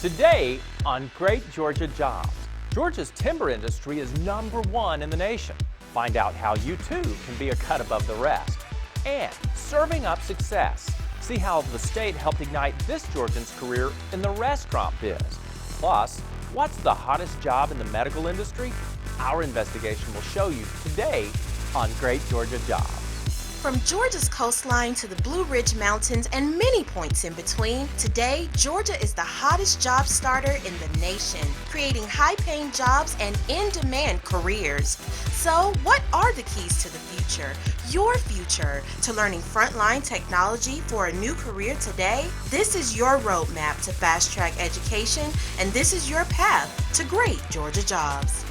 Today on Great Georgia Jobs, Georgia's timber industry is #1 in the nation. Find out how you too can be a cut above the rest. And serving up success. See how the state helped ignite this Georgian's career in the restaurant biz. Plus, what's the hottest job in the medical industry? Our investigation will show you today on Great Georgia Jobs. From Georgia's coastline to the Blue Ridge Mountains and many points in between, today Georgia is the hottest job starter in the nation, creating high-paying jobs and in-demand careers. So, what are the keys to the future? Your future to learning frontline technology for a new career today? This is your roadmap to fast-track education, and this is your path to great Georgia jobs.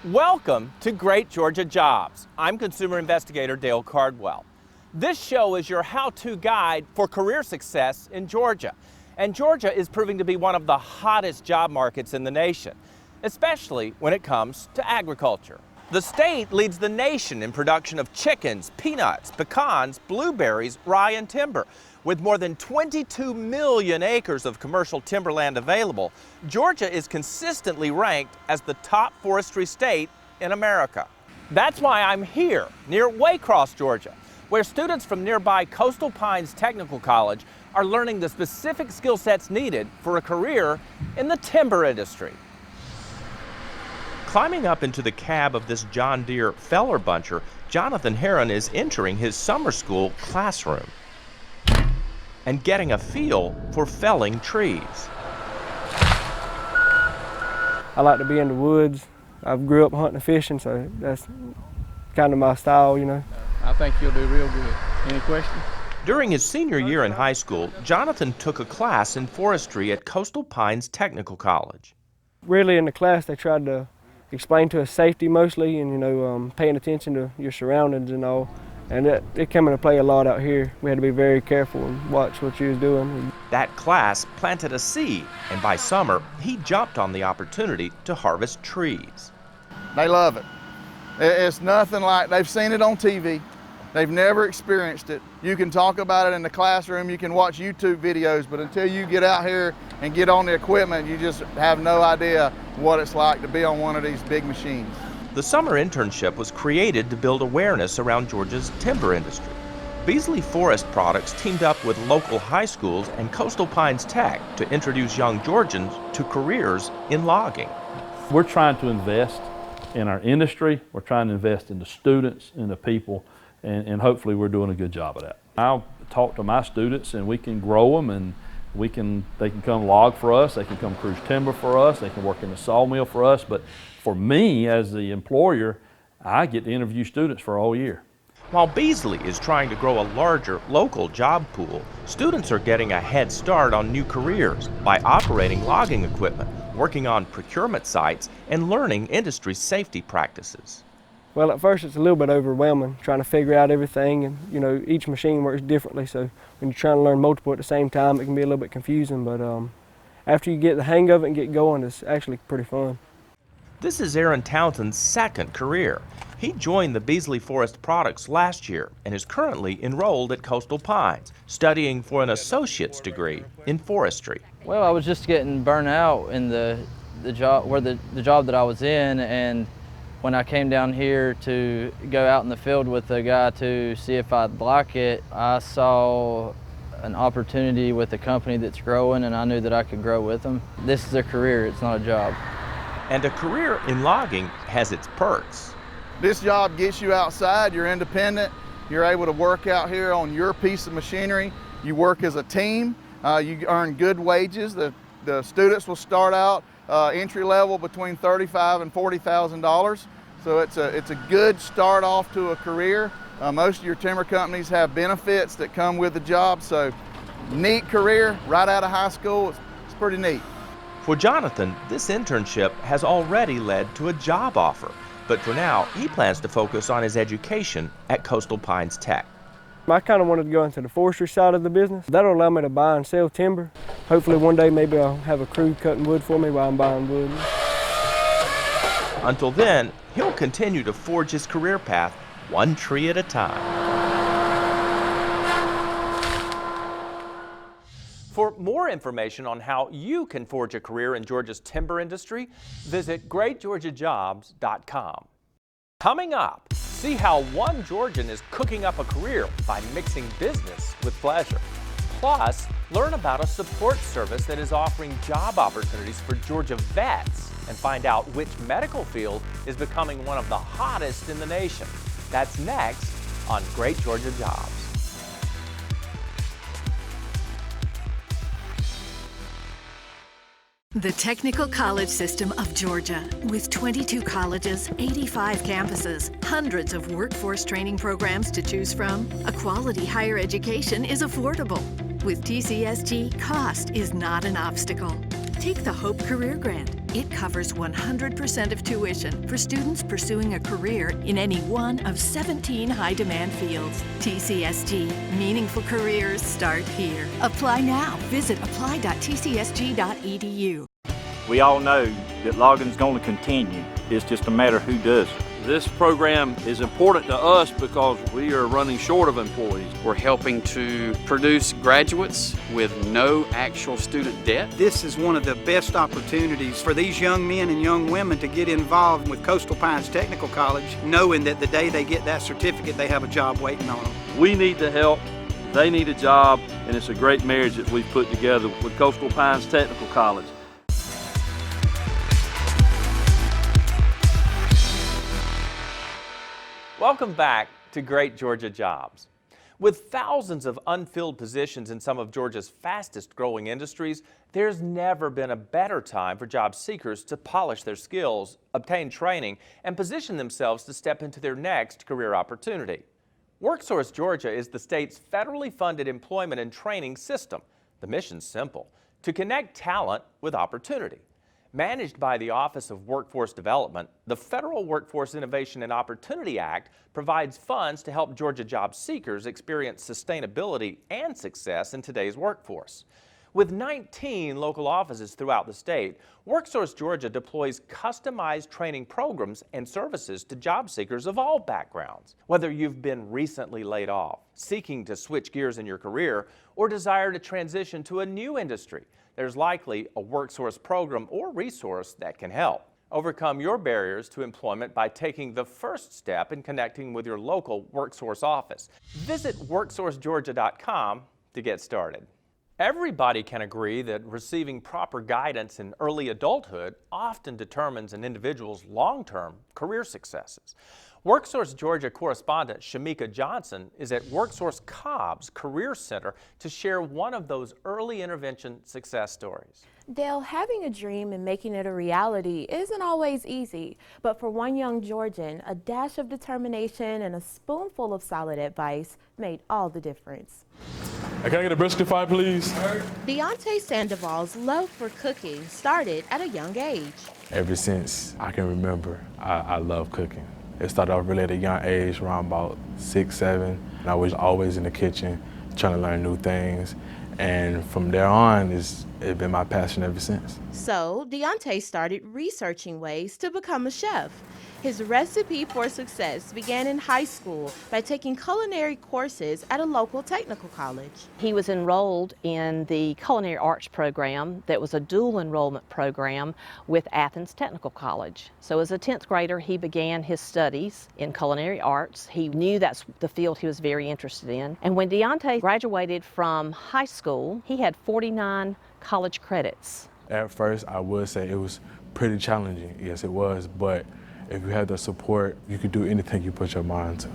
Welcome to Great Georgia Jobs. I'm consumer investigator Dale Cardwell. This show is your how-to guide for career success in Georgia. And Georgia is proving to be one of the hottest job markets in the nation, especially when it comes to agriculture. The state leads the nation in production of chickens, peanuts, pecans, blueberries, rye, and timber. With more than 22 million acres of commercial timberland available, Georgia is consistently ranked as the top forestry state in America. That's why I'm here, near Waycross, Georgia, where students from nearby Coastal Pines Technical College are learning the specific skill sets needed for a career in the timber industry. Climbing up into the cab of this John Deere feller buncher, Jonathan Heron is entering his summer school classroom and getting a feel for felling trees. I like to be in the woods. I grew up hunting and fishing, so that's kind of my style, you know. I think you'll do real good. Any questions? During his senior year in high school, Jonathan took a class in forestry at Coastal Pines Technical College. Really in the class they tried to explain to us safety mostly and, you know, paying attention to your surroundings and all. And it came into play a lot out here. We had to be very careful and watch what you was doing. That class planted a seed, and by summer, he jumped on the opportunity to harvest trees. They love it. It's nothing like, they've seen it on TV. They've never experienced it. You can talk about it in the classroom, you can watch YouTube videos, but until you get out here and get on the equipment, you just have no idea what it's like to be on one of these big machines. The summer internship was created to build awareness around Georgia's timber industry. Beasley Forest Products teamed up with local high schools and Coastal Pines Tech to introduce young Georgians to careers in logging. We're trying to invest in our industry, we're trying to invest in the students and the people, and hopefully we're doing a good job of that. I'll talk to my students and we can grow them, and they can come log for us, they can come cruise timber for us, they can work in the sawmill for us, but for me as the employer, I get to interview students for a whole year. While Beasley is trying to grow a larger local job pool, students are getting a head start on new careers by operating logging equipment, working on procurement sites, and learning industry safety practices. Well, at first it's a little bit overwhelming trying to figure out everything, and you know, each machine works differently, so when you're trying to learn multiple at the same time, it can be a little bit confusing, but after you get the hang of it and get going, it's actually pretty fun. This is Aaron Townsend's second career. He joined the Beasley Forest Products last year and is currently enrolled at Coastal Pines, studying for an associate's degree in forestry. Well, I was just getting burnt out in the job that I was in, and when I came down here to go out in the field with a guy to see if I'd like it, I saw an opportunity with a company that's growing, and I knew that I could grow with them. This is a career, it's not a job. And a career in logging has its perks. This job gets you outside, you're independent, you're able to work out here on your piece of machinery, you work as a team, you earn good wages. The students will start out entry level between $35,000 and $40,000. So it's a good start off to a career. Most of your timber companies have benefits that come with the job, so neat career right out of high school. It's pretty neat. For Jonathan, this internship has already led to a job offer, but for now, he plans to focus on his education at Coastal Pines Tech. I kind of wanted to go into the forestry side of the business. That'll allow me to buy and sell timber. Hopefully one day maybe I'll have a crew cutting wood for me while I'm buying wood. Until then, he'll continue to forge his career path one tree at a time. For more information on how you can forge a career in Georgia's timber industry, visit greatgeorgiajobs.com. Coming up, see how one Georgian is cooking up a career by mixing business with pleasure. Plus, learn about a support service that is offering job opportunities for Georgia vets and find out which medical field is becoming one of the hottest in the nation. That's next on Great Georgia Jobs. The Technical College System of Georgia. With 22 colleges, 85 campuses, hundreds of workforce training programs to choose from, a quality higher education is affordable. With TCSG, cost is not an obstacle. Take the Hope Career Grant. It covers 100% of tuition for students pursuing a career in any one of 17 high-demand fields. TCSG, meaningful careers start here. Apply now. Visit apply.tcsg.edu. We all know that logging is going to continue. It's just a matter of who does it. This program is important to us because we are running short of employees. We're helping to produce graduates with no actual student debt. This is one of the best opportunities for these young men and young women to get involved with Coastal Pines Technical College, knowing that the day they get that certificate, they have a job waiting on them. We need the help, they need a job, and it's a great marriage that we've put together with Coastal Pines Technical College. Welcome back to Great Georgia Jobs. With thousands of unfilled positions in some of Georgia's fastest growing industries, there's never been a better time for job seekers to polish their skills, obtain training, and position themselves to step into their next career opportunity. WorkSource Georgia is the state's federally funded employment and training system. The mission's simple: to connect talent with opportunity. Managed by the Office of Workforce Development, the Federal Workforce Innovation and Opportunity Act provides funds to help Georgia job seekers experience sustainability and success in today's workforce. With 19 local offices throughout the state, WorkSource Georgia deploys customized training programs and services to job seekers of all backgrounds. Whether you've been recently laid off, seeking to switch gears in your career, or desire to transition to a new industry, there's likely a WorkSource program or resource that can help. Overcome your barriers to employment by taking the first step in connecting with your local WorkSource office. Visit WorkSourceGeorgia.com to get started. Everybody can agree that receiving proper guidance in early adulthood often determines an individual's long-term career successes. WorkSource Georgia correspondent Shamika Johnson is at WorkSource Cobb's Career Center to share one of those early intervention success stories. Dale, having a dream and making it a reality isn't always easy, but for one young Georgian, a dash of determination and a spoonful of solid advice made all the difference. Can I get a brisket fry, please? Deontay Sandoval's love for cooking started at a young age. Ever since I can remember, I love cooking. It started off really at a young age, around about 6, 7. And I was always in the kitchen trying to learn new things. And from there on, it's been my passion ever since. So Deontay started researching ways to become a chef. His recipe for success began in high school by taking culinary courses at a local technical college. He was enrolled in the Culinary Arts program that was a dual enrollment program with Athens Technical College. So as a 10th grader, he began his studies in culinary arts. He knew that's the field he was very interested in. And when Deontay graduated from high school, he had 49 college credits. At first, I would say it was pretty challenging. Yes, it was, but if you had the support, you could do anything you put your mind to.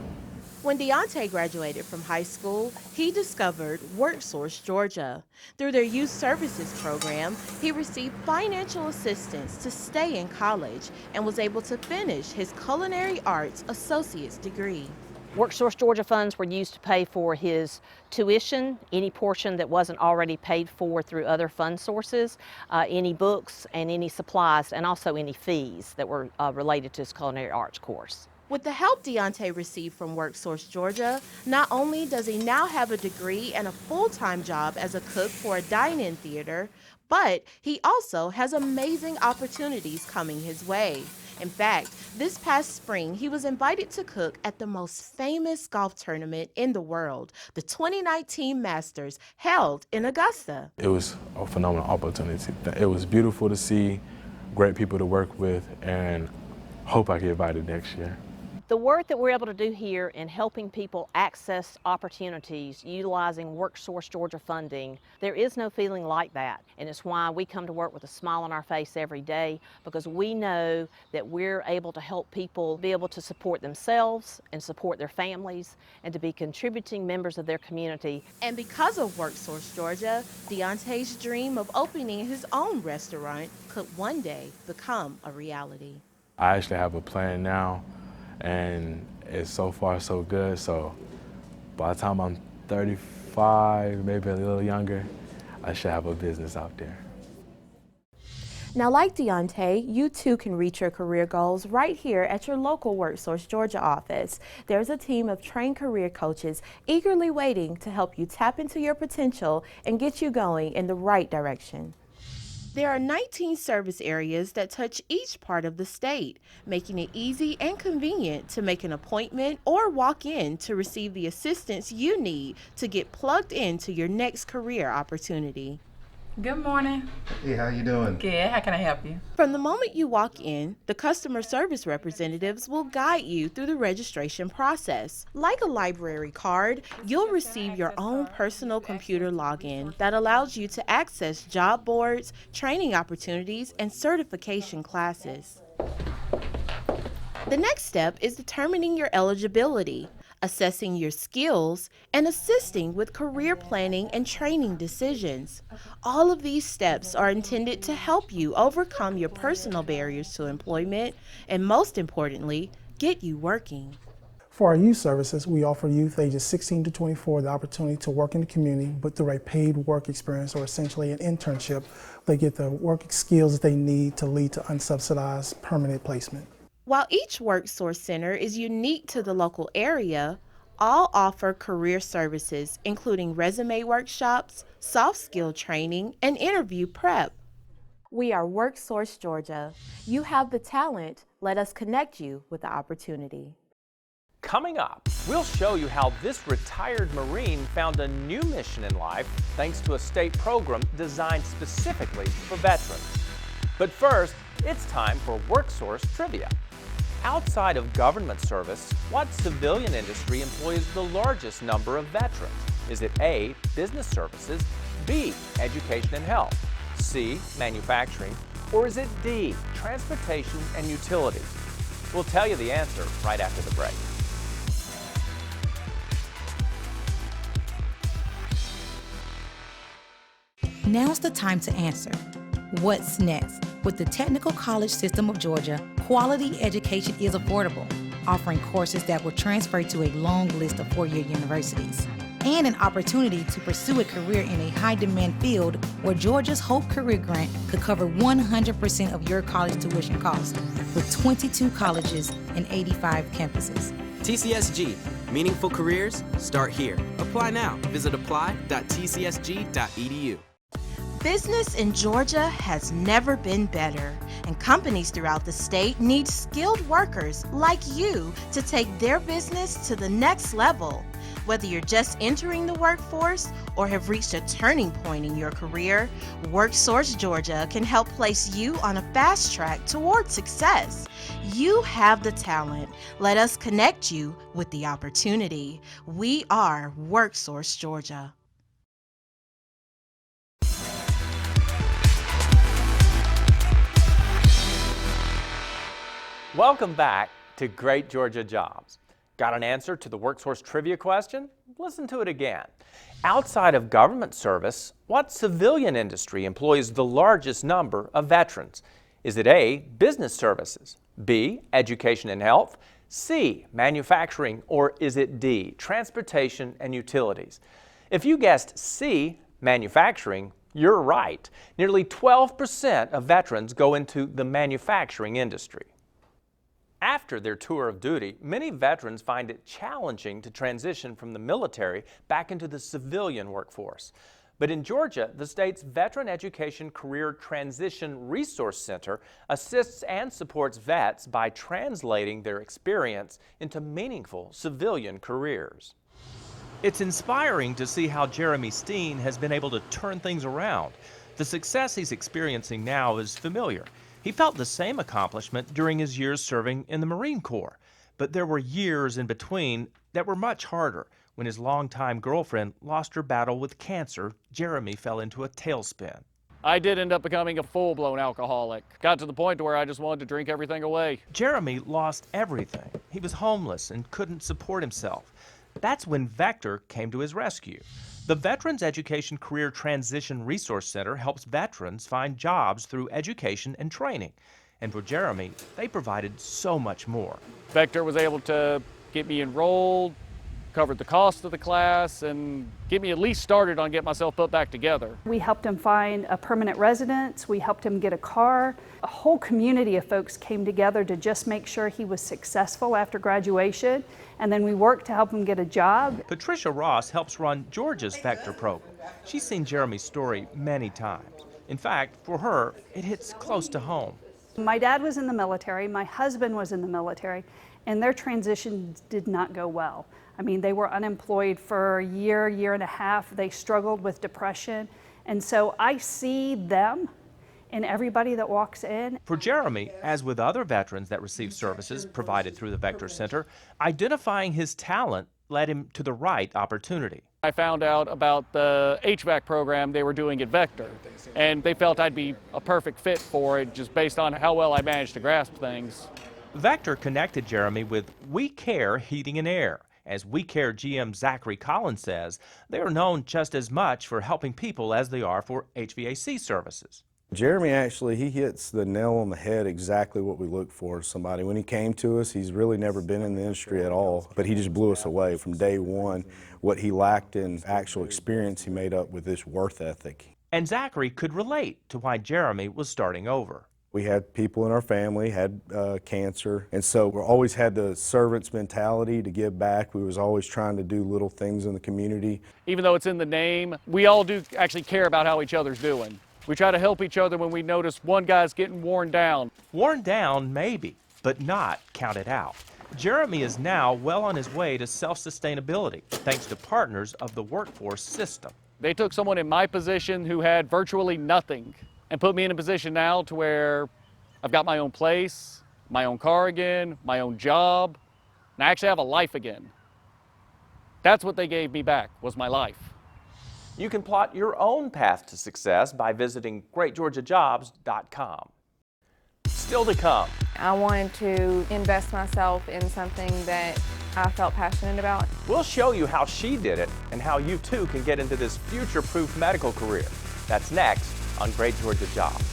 When Deontay graduated from high school, he discovered WorkSource Georgia. Through their youth services program, he received financial assistance to stay in college and was able to finish his culinary arts associate's degree. WorkSource Georgia funds were used to pay for his tuition, any portion that wasn't already paid for through other fund sources, any books and any supplies, and also any fees that were related to his culinary arts course. With the help Deontay received from WorkSource Georgia, not only does he now have a degree and a full-time job as a cook for a dine-in theater, but he also has amazing opportunities coming his way. In fact, this past spring, he was invited to cook at the most famous golf tournament in the world, the 2019 Masters, held in Augusta. It was a phenomenal opportunity. It was beautiful to see, great people to work with, and hope I get invited next year. The work that we're able to do here in helping people access opportunities utilizing WorkSource Georgia funding, there is no feeling like that. And it's why we come to work with a smile on our face every day, because we know that we're able to help people be able to support themselves and support their families and to be contributing members of their community. And because of WorkSource Georgia, Deontay's dream of opening his own restaurant could one day become a reality. I actually have a plan now, and it's so far so good. So by the time I'm 35, maybe a little younger, I should have a business out there. Now, like Deontay, you too can reach your career goals right here at your local WorkSource Georgia office. There's a team of trained career coaches eagerly waiting to help you tap into your potential and get you going in the right direction. There are 19 service areas that touch each part of the state, making it easy and convenient to make an appointment or walk in to receive the assistance you need to get plugged into your next career opportunity. Good morning. Hey, how you doing? Good. How can I help you? From the moment you walk in, the customer service representatives will guide you through the registration process. Like a library card, you'll receive your own personal computer login that allows you to access job boards, training opportunities, and certification classes. The next step is determining your eligibility, assessing your skills, and assisting with career planning and training decisions. All of these steps are intended to help you overcome your personal barriers to employment and, most importantly, get you working. For our youth services, we offer youth ages 16 to 24 the opportunity to work in the community, but through a paid work experience or essentially an internship. They get the work skills they need to lead to unsubsidized permanent placement. While each WorkSource Center is unique to the local area, all offer career services, including resume workshops, soft skill training, and interview prep. We are WorkSource Georgia. You have the talent. Let us connect you with the opportunity. Coming up, we'll show you how this retired Marine found a new mission in life thanks to a state program designed specifically for veterans. But first, it's time for WorkSource Trivia. Outside of government service, what civilian industry employs the largest number of veterans? Is it A, business services, B, education and health, C, manufacturing, or is it D, transportation and utilities? We'll tell you the answer right after the break. Now's the time to answer. What's next? With the Technical College System of Georgia, quality education is affordable, offering courses that will transfer to a long list of four-year universities, and an opportunity to pursue a career in a high-demand field where Georgia's Hope Career Grant could cover 100% of your college tuition costs, with 22 colleges and 85 campuses. TCSG, meaningful careers start here. Apply now. Visit apply.tcsg.edu. Business in Georgia has never been better, and companies throughout the state need skilled workers like you to take their business to the next level. Whether you're just entering the workforce or have reached a turning point in your career, WorkSource Georgia can help place you on a fast track toward success. You have the talent. Let us connect you with the opportunity. We are WorkSource Georgia. Welcome back to Great Georgia Jobs. Got an answer to the WorkSource trivia question? Listen to it again. Outside of government service, what civilian industry employs the largest number of veterans? Is it A, business services, B, education and health, C, manufacturing, or is it D, transportation and utilities? If you guessed C, manufacturing, you're right. Nearly 12% of veterans go into the manufacturing industry. After their tour of duty, many veterans find it challenging to transition from the military back into the civilian workforce. But in Georgia, the state's Veteran Education Career Transition Resource Center assists and supports vets by translating their experience into meaningful civilian careers. It's inspiring to see how Jeremy Steen has been able to turn things around. The success he's experiencing now is familiar. He felt the same accomplishment during his years serving in the Marine Corps. But there were years in between that were much harder. When his longtime girlfriend lost her battle with cancer, Jeremy fell into a tailspin. I did end up becoming a full-blown alcoholic. Got to the point where I just wanted to drink everything away. Jeremy lost everything. He was homeless and couldn't support himself. That's when Vector came to his rescue. The Veterans Education Career Transition Resource Center helps veterans find jobs through education and training. And for Jeremy, they provided so much more. Vector was able to get me enrolled, covered the cost of the class, and get me at least started on getting myself put back together. We helped him find a permanent residence, we helped him get a car. A whole community of folks came together to just make sure he was successful after graduation, and then we worked to help him get a job. Patricia Ross helps run Georgia's Vector program. She's seen Jeremy's story many times. In fact, for her, it hits close to home. My dad was in the military, my husband was in the military, and their transitions did not go well. I mean, they were unemployed for a year and a half. They struggled with depression. And so I see them in everybody that walks in. For Jeremy, as with other veterans that receive services provided through the Vector Center, identifying his talent led him to the right opportunity. I found out about the HVAC program they were doing at Vector, and they felt I'd be a perfect fit for it just based on how well I managed to grasp things. Vector connected Jeremy with We Care Heating and Air. As We Care GM Zachary Collins says, they are known just as much for helping people as they are for HVAC services. Jeremy he hits the nail on the head exactly what we look for in somebody. When he came to us, he's really never been in the industry at all, but he just blew us away from day one. What he lacked in actual experience, he made up with this work ethic. And Zachary could relate to why Jeremy was starting over. We had people in our family had cancer, and so we always had the servant's mentality to give back. We was always trying to do little things in the community. Even though it's in the name, we all do actually care about how each other's doing. We try to help each other when we notice one guy's getting worn down. Worn down, maybe, but not counted out. Jeremy is now well on his way to self-sustainability, thanks to partners of the WorkSource system. They took someone in my position who had virtually nothing and put me in a position now to where I've got my own place, my own car again, my own job, and I actually have a life again. That's what they gave me back, was my life. You can plot your own path to success by visiting greatgeorgiajobs.com. Still to come. I wanted to invest myself in something that I felt passionate about. We'll show you how she did it and how you too can get into this future-proof medical career. That's next on Great Georgia Jobs.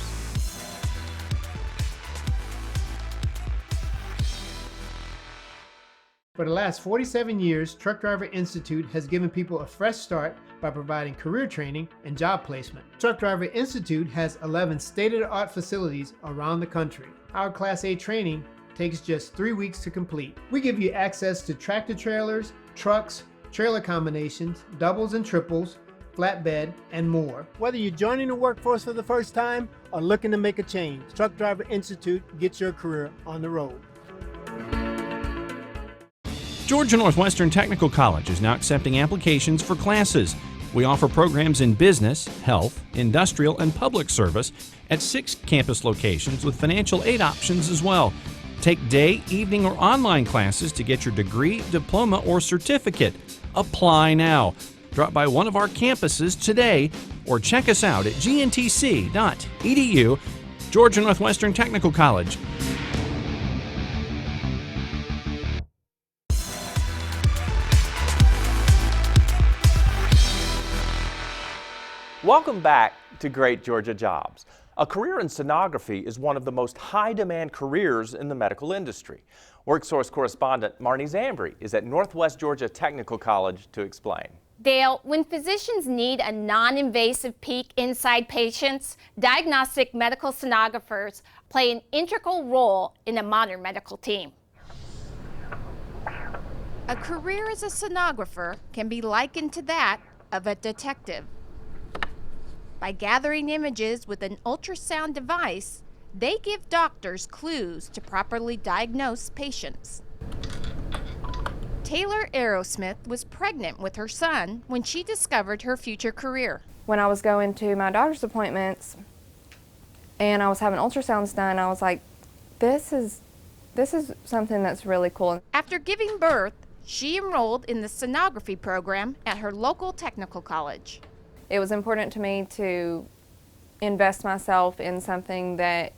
For the last 47 years, Truck Driver Institute has given people a fresh start by providing career training and job placement. Truck Driver Institute has 11 state-of-the-art facilities around the country. Our Class A training takes just 3 weeks to complete. We give you access to tractor trailers, trucks, trailer combinations, doubles and triples, flatbed, and more. Whether you're joining the workforce for the first time or looking to make a change, Truck Driver Institute gets your career on the road. Georgia Northwestern Technical College is now accepting applications for classes. We offer programs in business, health, industrial, and public service at 6 campus locations with financial aid options as well. Take day, evening, or online classes to get your degree, diploma, or certificate. Apply now. Drop by one of our campuses today or check us out at gntc.edu. Georgia Northwestern Technical College. Welcome back to Great Georgia Jobs. A career in sonography is one of the most high-demand careers in the medical industry. WorkSource correspondent Marnie Zambri is at Northwest Georgia Technical College to explain. Dale, when physicians need a non-invasive peek inside patients, diagnostic medical sonographers play an integral role in a modern medical team. A career as a sonographer can be likened to that of a detective. By gathering images with an ultrasound device, they give doctors clues to properly diagnose patients. Taylor Aerosmith was pregnant with her son when she discovered her future career. When I was going to my doctor's appointments and I was having ultrasounds done, I was like, this is something that's really cool. After giving birth, she enrolled in the sonography program at her local technical college. It was important to me to invest myself in something that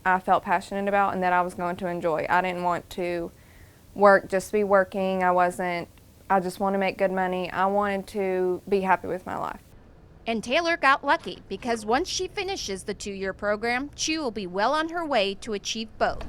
I felt passionate about and that I was going to enjoy. I didn't want to work just to be working. I just want to make good money. I wanted to be happy with my life. And Taylor got lucky because once she finishes the 2-year program, she will be well on her way to achieve both.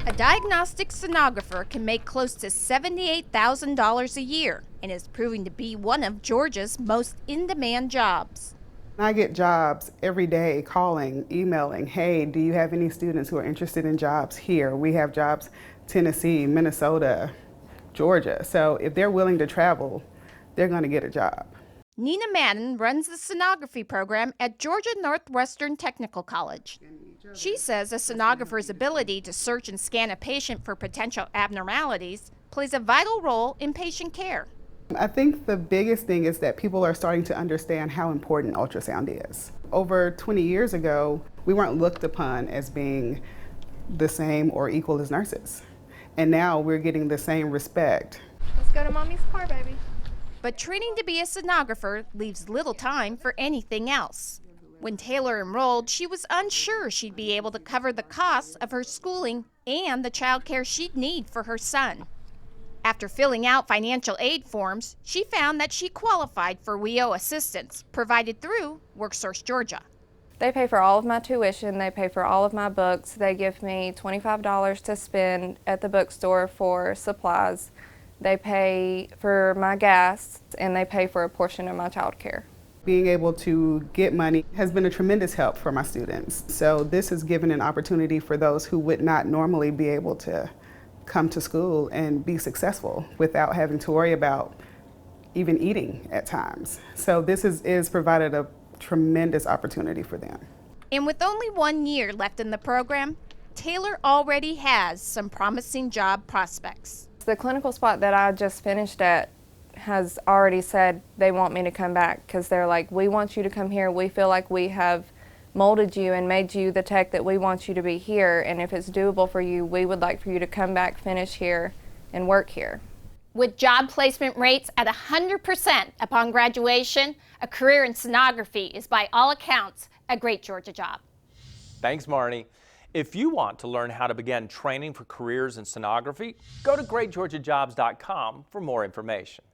A diagnostic sonographer can make close to $78,000 a year and is proving to be one of Georgia's most in-demand jobs. I get jobs every day calling, emailing, hey, do you have any students who are interested in jobs here? We have jobs Tennessee, Minnesota, Georgia. So if they're willing to travel, they're going to get a job. Nina Madden runs the sonography program at Georgia Northwestern Technical College. She says a sonographer's ability to search and scan a patient for potential abnormalities plays a vital role in patient care. I think the biggest thing is that people are starting to understand how important ultrasound is. Over 20 years ago, we weren't looked upon as being the same or equal as nurses. And now we're getting the same respect. Let's go to mommy's car, baby. But training to be a sonographer leaves little time for anything else. When Taylor enrolled, she was unsure she'd be able to cover the costs of her schooling and the child care she'd need for her son. After filling out financial aid forms, she found that she qualified for WIO assistance provided through WorkSource Georgia. They pay for all of my tuition, they pay for all of my books, they give me $25 to spend at the bookstore for supplies, they pay for my gas, and they pay for a portion of my child care. Being able to get money has been a tremendous help for my students. So this has given an opportunity for those who would not normally be able to come to school and be successful without having to worry about even eating at times. So this is provided a tremendous opportunity for them. And with only 1 year left in the program, Taylor already has some promising job prospects. The clinical spot that I just finished at has already said they want me to come back because they're like, we want you to come here. We feel like we have molded you and made you the tech that we want you to be here, and if it's doable for you, we would like for you to come back, finish here, and work here. With job placement rates at 100% upon graduation, a career in sonography is by all accounts a great Georgia job. Thanks, Marnie. If you want to learn how to begin training for careers in sonography, go to greatgeorgiajobs.com for more information.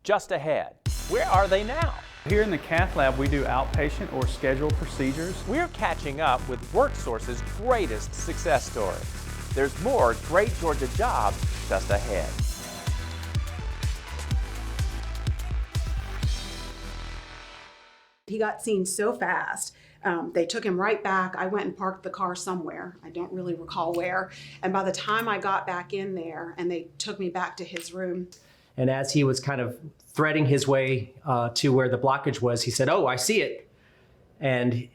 Just ahead, where are they now? Here in the cath lab, we do outpatient or scheduled procedures. We're catching up with WorkSource's greatest success story. There's more Great Georgia Jobs just ahead. He got seen so fast. They took him right back. I went and parked the car somewhere. I don't really recall where. And by the time I got back in there and they took me back to his room. And as he was kind of threading his way to where the blockage was, he said, "Oh, I see it." And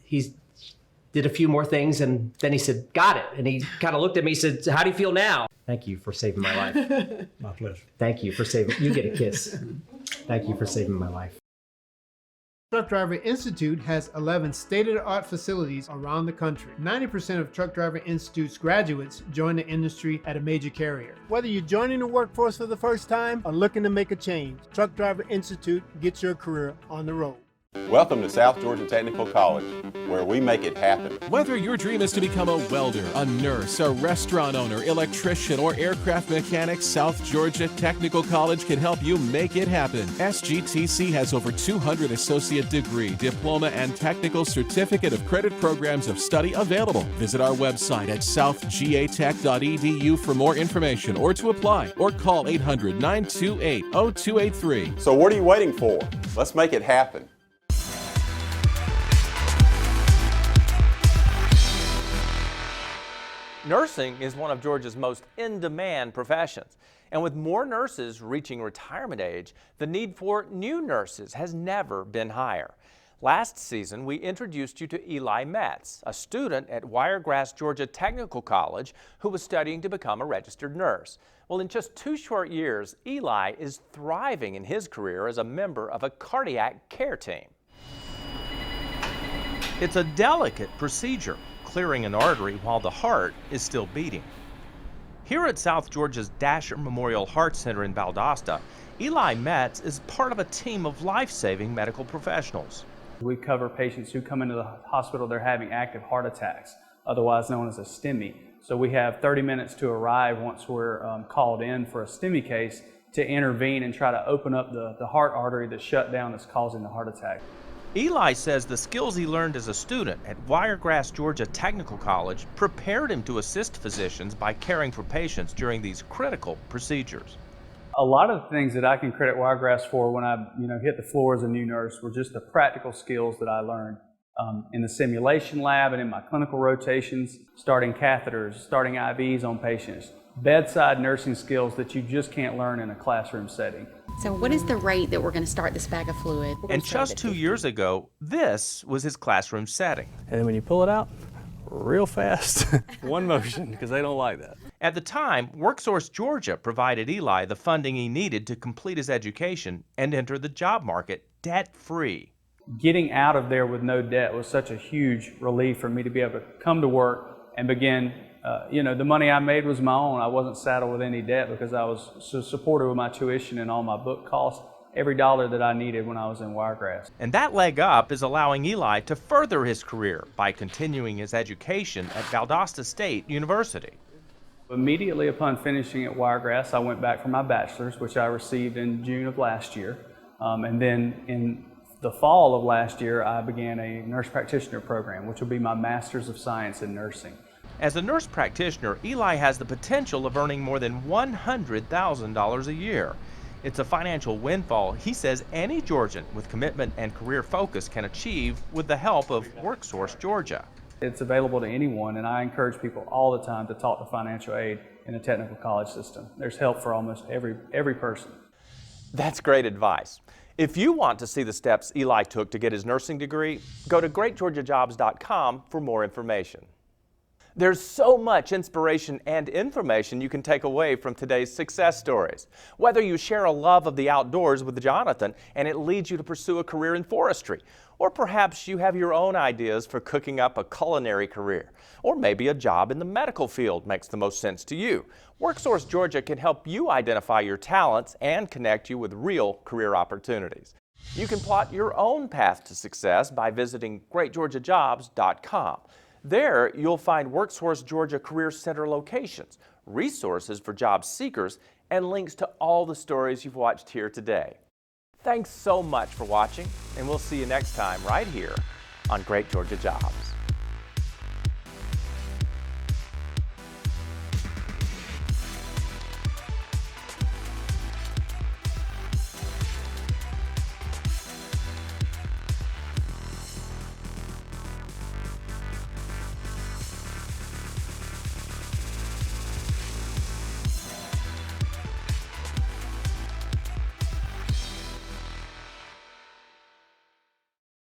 he did a few more things, and then he said, "Got it." And he kind of looked at me and said, "How do you feel now?" "Thank you for saving my life." My pleasure. "Thank you for saving," you get a kiss. "Thank you for saving my life." Truck Driver Institute has 11 state-of-the-art facilities around the country. 90% of Truck Driver Institute's graduates join the industry at a major carrier. Whether you're joining the workforce for the first time or looking to make a change, Truck Driver Institute gets your career on the road. Welcome to South Georgia Technical College, where we make it happen. Whether your dream is to become a welder, a nurse, a restaurant owner, electrician, or aircraft mechanic, South Georgia Technical College can help you make it happen. SGTC has over 200 associate degree, diploma, and technical certificate of credit programs of study available. Visit our website at southgatech.edu for more information or to apply, or call 800-928-0283. So what are you waiting for? Let's make it happen. Nursing is one of Georgia's most in-demand professions. And with more nurses reaching retirement age, the need for new nurses has never been higher. Last season, we introduced you to Eli Metz, a student at Wiregrass Georgia Technical College who was studying to become a registered nurse. Well, in just 2 short years, Eli is thriving in his career as a member of a cardiac care team. It's a delicate procedure, clearing an artery while the heart is still beating. Here at South Georgia's Dasher Memorial Heart Center in Valdosta, Eli Metz is part of a team of life-saving medical professionals. We cover patients who come into the hospital, they're having active heart attacks, otherwise known as a STEMI. So we have 30 minutes to arrive once we're called in for a STEMI case to intervene and try to open up the heart artery that's shut down that's causing the heart attack. Eli says the skills he learned as a student at Wiregrass Georgia Technical College prepared him to assist physicians by caring for patients during these critical procedures. A lot of the things that I can credit Wiregrass for when I hit the floor as a new nurse were just the practical skills that I learned in the simulation lab and in my clinical rotations, starting catheters, starting IVs on patients, bedside nursing skills that you just can't learn in a classroom setting. So what is the rate that we're going to start this bag of fluid? And just 2 years ago, this was his classroom setting. And then when you pull it out, real fast, one motion, because they don't like that. At the time, WorkSource Georgia provided Eli the funding he needed to complete his education and enter the job market debt-free. Getting out of there with no debt was such a huge relief for me to be able to come to work and begin. The money I made was my own. I wasn't saddled with any debt because I was so supportive of my tuition and all my book costs, every dollar that I needed when I was in Wiregrass. And that leg up is allowing Eli to further his career by continuing his education at Valdosta State University. Immediately upon finishing at Wiregrass, I went back for my bachelor's, which I received in June of last year. And then in the fall of last year, I began a nurse practitioner program, which will be my Master's of Science in Nursing. As a nurse practitioner, Eli has the potential of earning more than $100,000 a year. It's a financial windfall he says any Georgian with commitment and career focus can achieve with the help of WorkSource Georgia. It's available to anyone, and I encourage people all the time to talk to financial aid in the technical college system. There's help for almost every person. That's great advice. If you want to see the steps Eli took to get his nursing degree, go to greatgeorgiajobs.com for more information. There's so much inspiration and information you can take away from today's success stories. Whether you share a love of the outdoors with Jonathan and it leads you to pursue a career in forestry, or perhaps you have your own ideas for cooking up a culinary career, or maybe a job in the medical field makes the most sense to you. WorkSource Georgia can help you identify your talents and connect you with real career opportunities. You can plot your own path to success by visiting greatgeorgiajobs.com. There, you'll find WorkSource Georgia Career Center locations, resources for job seekers, and links to all the stories you've watched here today. Thanks so much for watching, and we'll see you next time right here on Great Georgia Jobs.